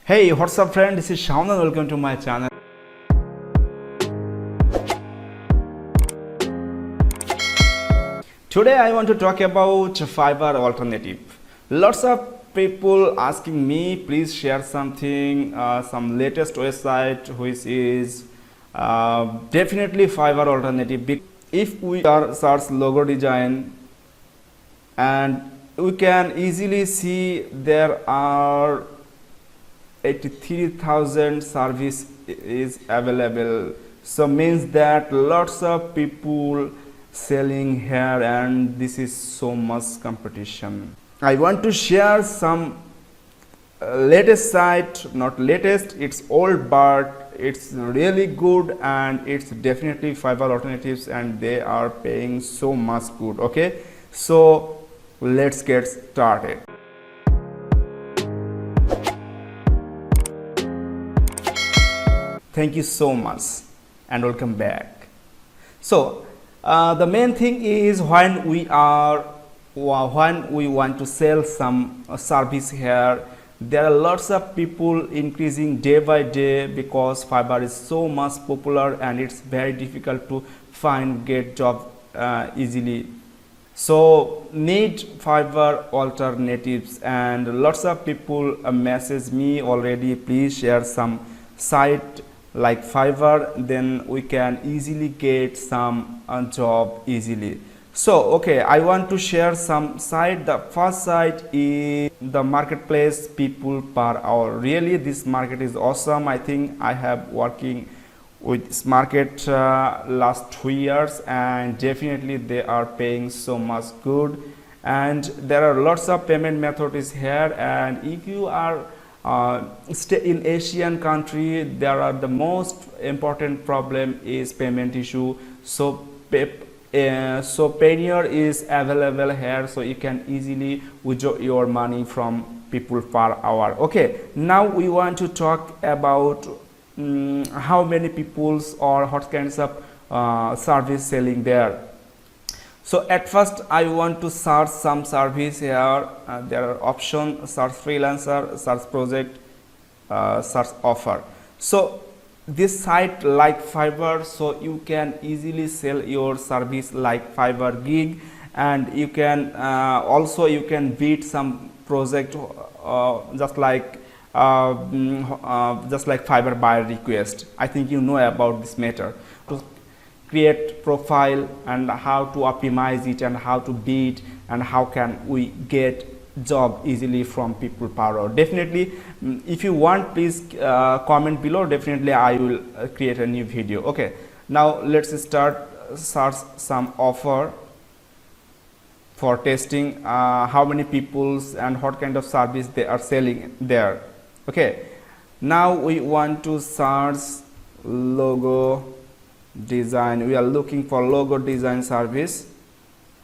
Hey, what's up friend, this is Shaun and welcome to my channel. Today I want to talk about Fiverr alternative. Lots of people asking me, please share something, some latest website which is definitely Fiverr alternative. If we are search logo design, and we can easily see there are 83,000 service is available, so means that lots of people selling here and this is so much competition. I want to share some latest site, not latest, it's old but it's really good and it's definitely Fiverr alternatives and they are paying so much good. Okay, so let's get started. Thank you so much and welcome back. So the main thing is when we want to sell some service here, there are lots of people increasing day by day because Fiverr is so much popular and it's very difficult to get job easily. So need Fiverr alternatives, and lots of people message me already, please share some site like Fiverr, then we can easily get some job easily. So okay, I want to share some site. The first site is the marketplace people per hour. Really this market is awesome. I think I have working with this market last 2 years and definitely they are paying so much good, and there are lots of payment methods here. And if you are stay in Asian country, there are the most important problem is payment issue. So Payoneer is available here, so you can easily withdraw your money from people per hour. Okay, now we want to talk about how many peoples or what kinds of service selling there. So at first I want to search some service here. There are options: search freelancer, search project, search offer. So this site like Fiverr, so you can easily sell your service like Fiverr gig, and you can also you can bid some project just like Fiverr buyer request. I think you know about this matter. To create profile and how to optimize it and how to bid and how can we get job easily from people per hour. Definitely if you want, please comment below, definitely I will create a new video. Okay, now let's start search some offer for testing how many peoples and what kind of service they are selling there. Okay, now we want to search logo design. We are looking for logo design service,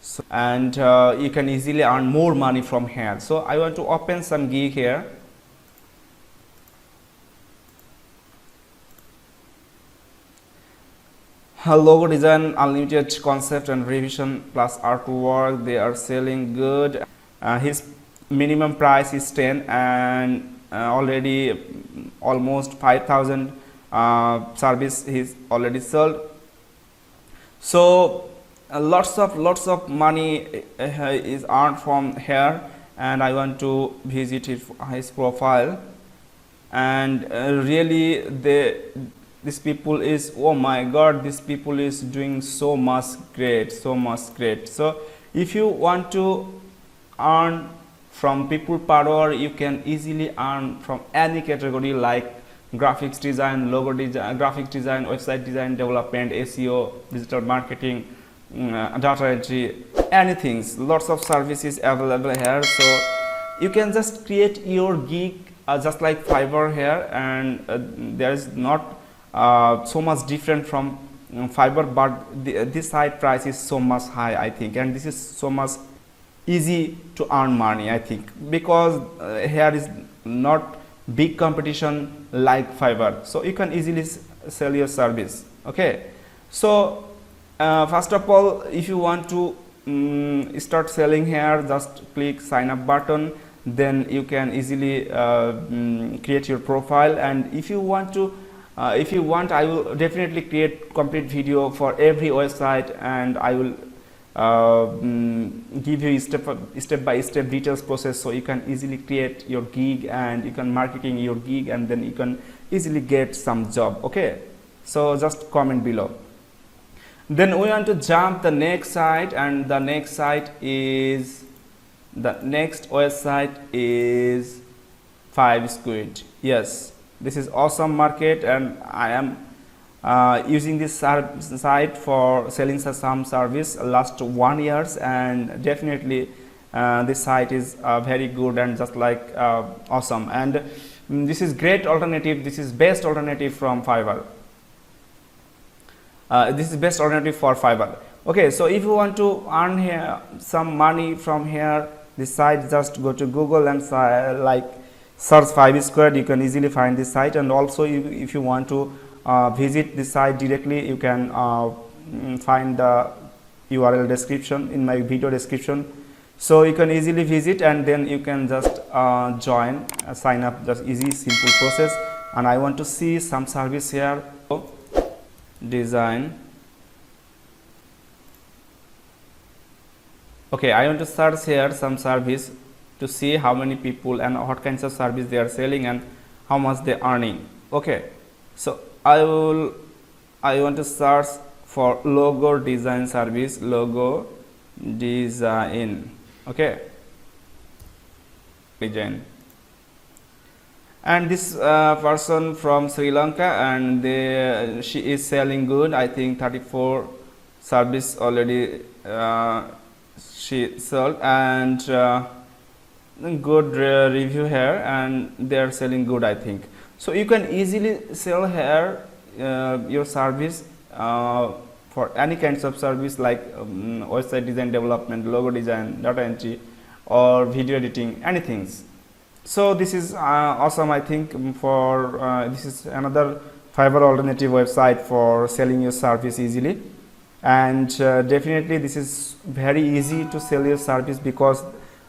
so, and you can easily earn more money from here. So I want to open some gig here. Logo design, unlimited concept and revision plus artwork, they are selling good. His minimum price is 10 and already almost 5,000 service he's already sold. So lots of money is earned from here, and I want to visit his profile. And really these people is, oh my god, this people is doing so much great. So if you want to earn from people per hour, you can easily earn from any category like graphics design, logo design, graphics design, website design, development, SEO, digital marketing, data entry, anything. Lots of services available here, so you can just create your gig just like Fiverr here, and there is not so much different from Fiverr, but this site price is so much high, I think, and this is so much easy to earn money, I think, because here is not big competition like Fiverr, so you can easily sell your service. Okay, so first of all, if you want to start selling here, just click sign up button. then you can easily create your profile. And if you want to I will definitely create complete video for every website, and I will give you step by step details process, so you can easily create your gig and you can marketing your gig, and then you can easily get some job. Okay, so just comment below. Then we want to jump the next site, and the next website is fivesquid. Yes, this is awesome market, and I am using this site for selling some service last 1 year, and definitely this site is very good and just like awesome, and this is great alternative. This is best alternative from Fiverr. This is best alternative for Fiverr. Okay, so if you want to earn here some money from here, this site, just go to Google and like search fivesquid. You can easily find this site, and also if you want to visit this site directly, you can find the URL description in my video description, so you can easily visit, and then you can just join, sign up, just easy simple process. And I want to see some service here. Design. Okay, I want to search here some service to see how many people and what kinds of service they are selling and how much they are earning. Okay, so I want to search for logo design service, logo design. Okay, design. And this person from Sri Lanka, and she is selling good. I think 34 service already she sold, and good review here, and they are selling good, I think. So you can easily sell here your service for any kinds of service, like website design development, logo design, data entry, or video editing, anything. So this is awesome, I think. For this is another Fiverr alternative website for selling your service easily, and definitely this is very easy to sell your service, because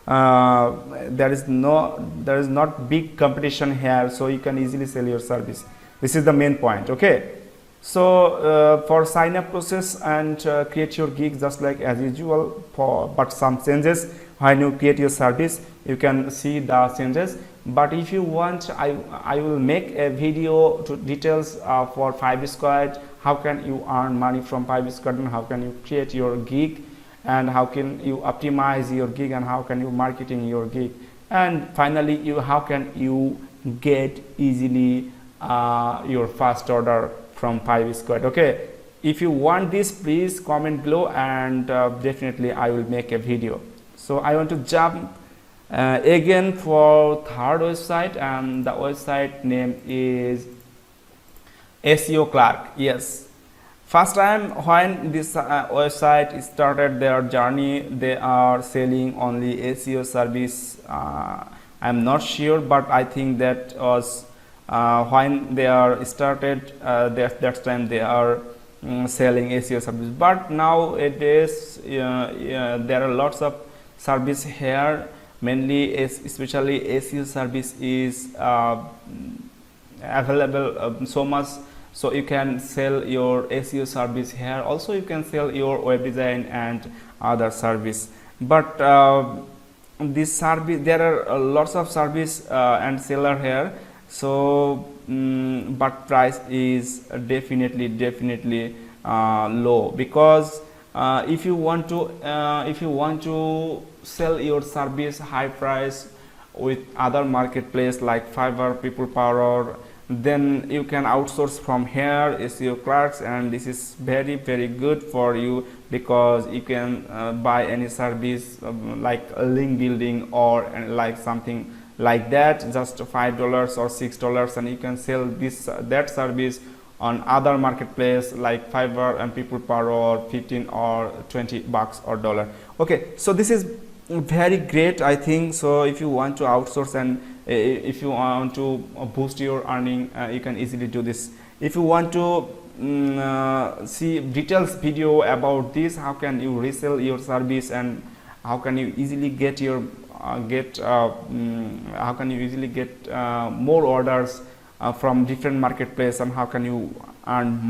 there is not big competition here, so you can easily sell your service. This is the main point. Okay, so for sign up process and create your gig just like as usual, but some changes when you create your service. You can see the changes, but if you want, I will make a video to details for fivesquid, how can you earn money from fivesquid, and how can you create your gig, and how can you optimize your gig, and how can you marketing your gig, and finally how can you get easily your first order from fivesquid. Okay, if you want this, please comment below, and definitely I will make a video. So I want to jump again for third website, and the website name is SEO Clerk. Yes, first time when this website started their journey, they are selling only SEO service. I'm not sure, but I think that was when they are started, that time they are selling SEO service. But nowadays there are lots of service here, mainly especially SEO service is available so much, so you can sell your SEO service here. Also you can sell your web design and other service, but this service, there are lots of service and seller here, so but price is definitely low, because if you want to sell your service high price with other marketplace like Fiverr, People Power, then you can outsource from here SEO Clerks, and this is very good for you, because you can buy any service like a link building or like something like that, just $5 or $6, and you can sell that service on other marketplace like Fiverr and People Power, or 15 or 20 bucks or dollar. Okay, so this is very great, I think. So if you want to outsource, and if you want to boost your earning, you can easily do this. If you want to see details video about this, how can you resell your service, and how can you easily get your get more orders from different marketplace, and how can you earn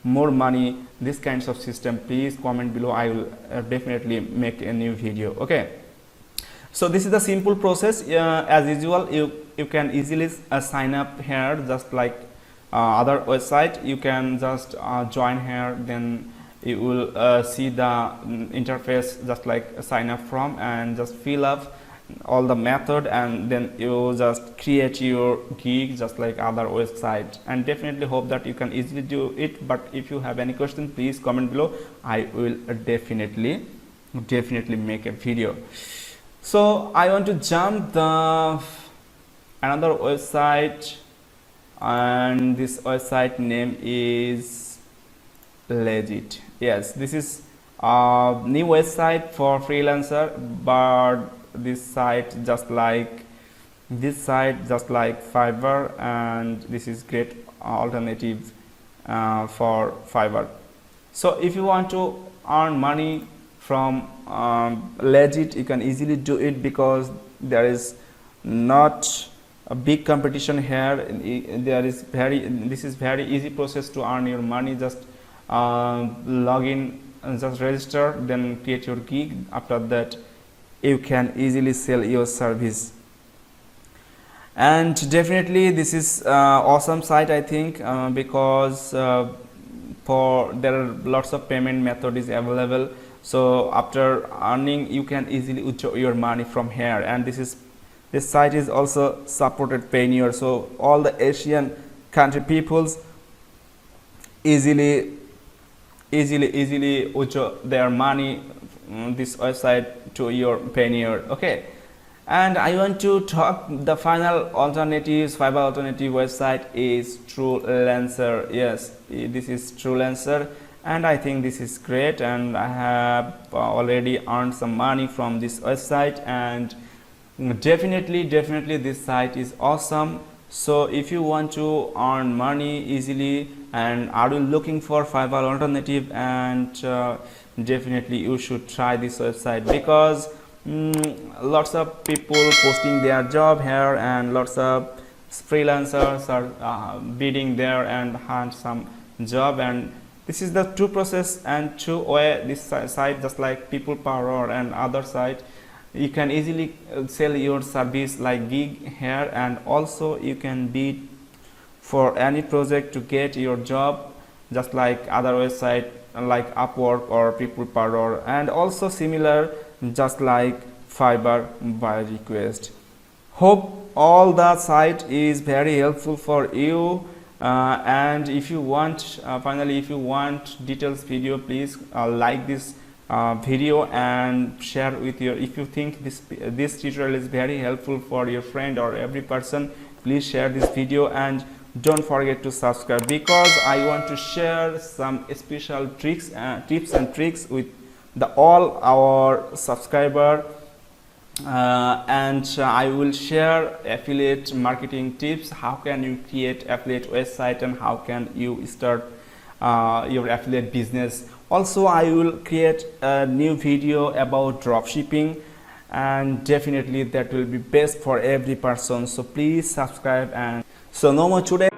more money, this kinds of system, please comment below. I will definitely make a new video. Okay, so this is the simple process. As usual, you can easily sign up here, just like other website. You can just join here, then you will see the interface just like sign up from, and just fill up all the method, and then you just create your gig just like other website. And definitely hope that you can easily do it. But if you have any question, please comment below. I will definitely make a video. So I want to jump the another website, and this website name is Legiit. Yes, this is a new website for freelancer, but this site just like Fiverr, and this is great alternative for Fiverr. So if you want to earn money from Legiit, you can easily do it, because there is not a big competition here. This is very easy process to earn your money. Just log in and just register, then create your gig. After that, you can easily sell your service. And definitely this is awesome site, I think, because there are lots of payment method is available. So after earning, you can easily withdraw your money from here. And this site is also supported Payoneer, so all the Asian country peoples easily withdraw their money this website to your Payoneer. Okay, and I want to talk the final alternatives, Fiverr alternative website is trulancer. Yes, this is trulancer, and I think this is great, and I have already earned some money from this website, and definitely this site is awesome. So if you want to earn money easily and are you looking for Fiverr alternative, and definitely you should try this website, because lots of people posting their job here, and lots of freelancers are bidding there and hunt some job. And this is the two process and two way. This site just like People Power and other site, you can easily sell your service like gig here, and also you can bid for any project to get your job, just like other website like Upwork or People Power, and also similar just like Fiverr by request. Hope all the site is very helpful for you. And if you want finally, if you want details video, please like this video and share with your, if you think this tutorial is very helpful for your friend or every person, please share this video, and don't forget to subscribe, because I want to share some special tips and tricks with all our subscriber, and I will share affiliate marketing tips. How can you create affiliate website, and how can you start your affiliate business. Also, I will create a new video about dropshipping, and definitely that will be best for every person. So please subscribe. And so no more today.